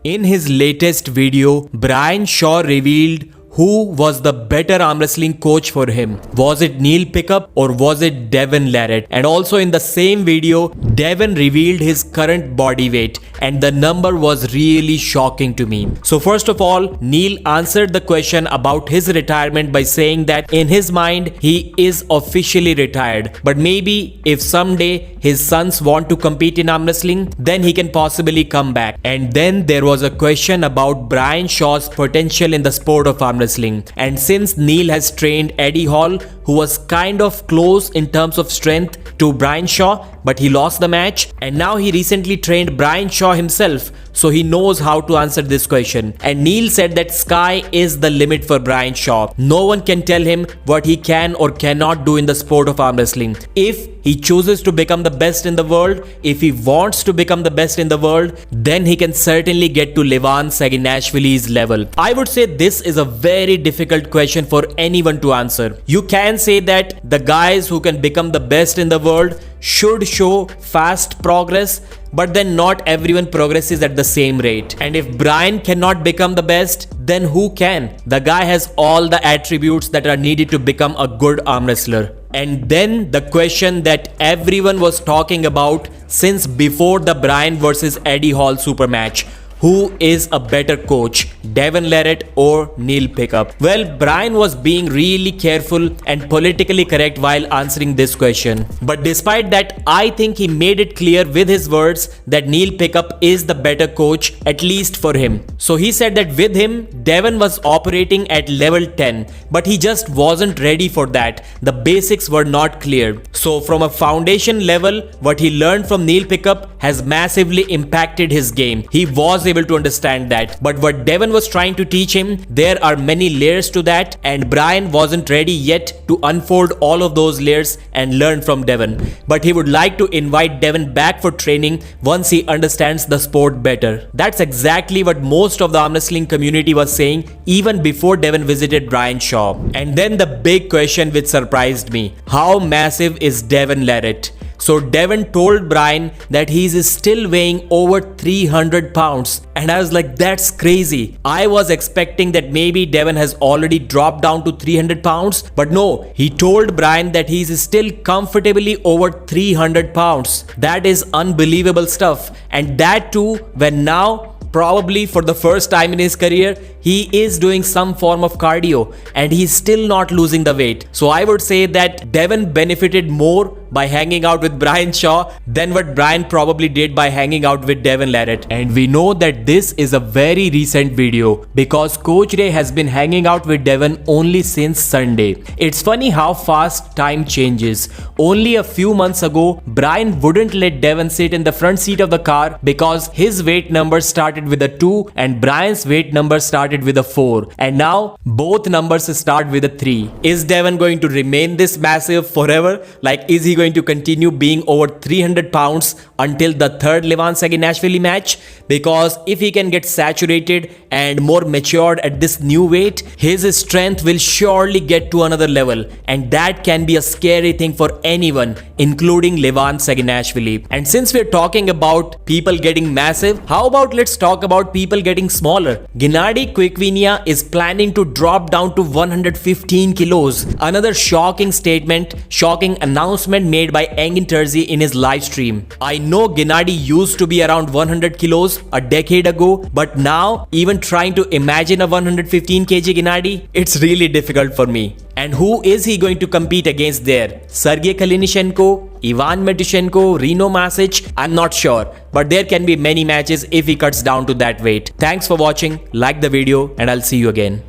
In his latest video, Brian Shaw revealed who was the better arm wrestling coach for him. Was it Neil Pickup or was it Devon Larratt? And also in the same video, Devon revealed his current body weight and the number was really shocking to me. So first of all, Neil answered the question about his retirement by saying that in his mind, he is officially retired. But maybe if someday his sons want to compete in arm wrestling, then he can possibly come back. And then there was a question about Brian Shaw's potential in the sport of arm wrestling. And since Neil has trained Eddie Hall, who was kind of close in terms of strength to Brian Shaw, but he lost the match, and now he recently trained Brian Shaw himself, so he knows how to answer this question. And Neil said that sky is the limit for Brian Shaw. No one can tell him what he can or cannot do in the sport of arm wrestling. If he chooses to become the best in the world, if he wants to become the best in the world, then he can certainly get to Devon Saginashvili's level. I would say this is a very difficult question for anyone to answer. You can say that the guys who can become the best in the world should show fast progress, but then not everyone progresses at the same rate. And if Brian cannot become the best, then who can? The guy has all the attributes that are needed to become a good arm wrestler. And then the question that everyone was talking about since before the Brian versus Eddie Hall super match: who is a better coach, Devon Larratt or Neil Pickup? Well, Brian was being really careful and politically correct while answering this question. But despite that, I think he made it clear with his words that Neil Pickup is the better coach, at least for him. So he said that with him, Devon was operating at level 10, but he just wasn't ready for that. The basics were not clear. So from a foundation level, what he learned from Neil Pickup has massively impacted his game. He was able to understand that. But what Devon was trying to teach him, there are many layers to that, and Brian wasn't ready yet to unfold all of those layers and learn from Devon. But he would like to invite Devon back for training once he understands the sport better. That's exactly what most of the arm wrestling community was saying even before Devon visited Brian Shaw. And then the big question which surprised me: how massive is Devon Larratt? So Devon told Brian that he's still weighing over 300 pounds. And I was like, that's crazy. I was expecting that maybe Devon has already dropped down to 300 pounds. But no, he told Brian that he's still comfortably over 300 pounds. That is unbelievable stuff. And that too, when now, probably for the first time in his career, he is doing some form of cardio and he's still not losing the weight. So I would say that Devon benefited more by hanging out with Brian Shaw than what Brian probably did by hanging out with Devon Larratt. And we know that this is a very recent video because Coach Ray has been hanging out with Devon only since Sunday. It's funny how fast time changes. Only a few months ago, Brian wouldn't let Devon sit in the front seat of the car because his weight number started with a 2 and Brian's weight number started with a 4. And now both numbers start with a 3. Is Devon going to remain this massive forever? Like, is he going to continue being over 300 pounds until the third Devon Saginashvili match? Because if he can get saturated and more matured at this new weight, his strength will surely get to another level, and that can be a scary thing for anyone, including Devon Saginashvili. And since we're talking about people getting massive, how about let's talk about people getting smaller. Gennady Quickvinia is planning to drop down to 115 kilos. Another shocking statement, shocking announcement made by Engin Terzi in his live stream. I know Gennady used to be around 100 kilos a decade ago, but now even trying to imagine a 115 kg Gennady, it's really difficult for me. And who is he going to compete against there? Sergey Kalinishenko, Ivan Matushenko, Reno Masic? I'm not sure, but there can be many matches if he cuts down to that weight. Thanks for watching, like the video, and I'll see you again.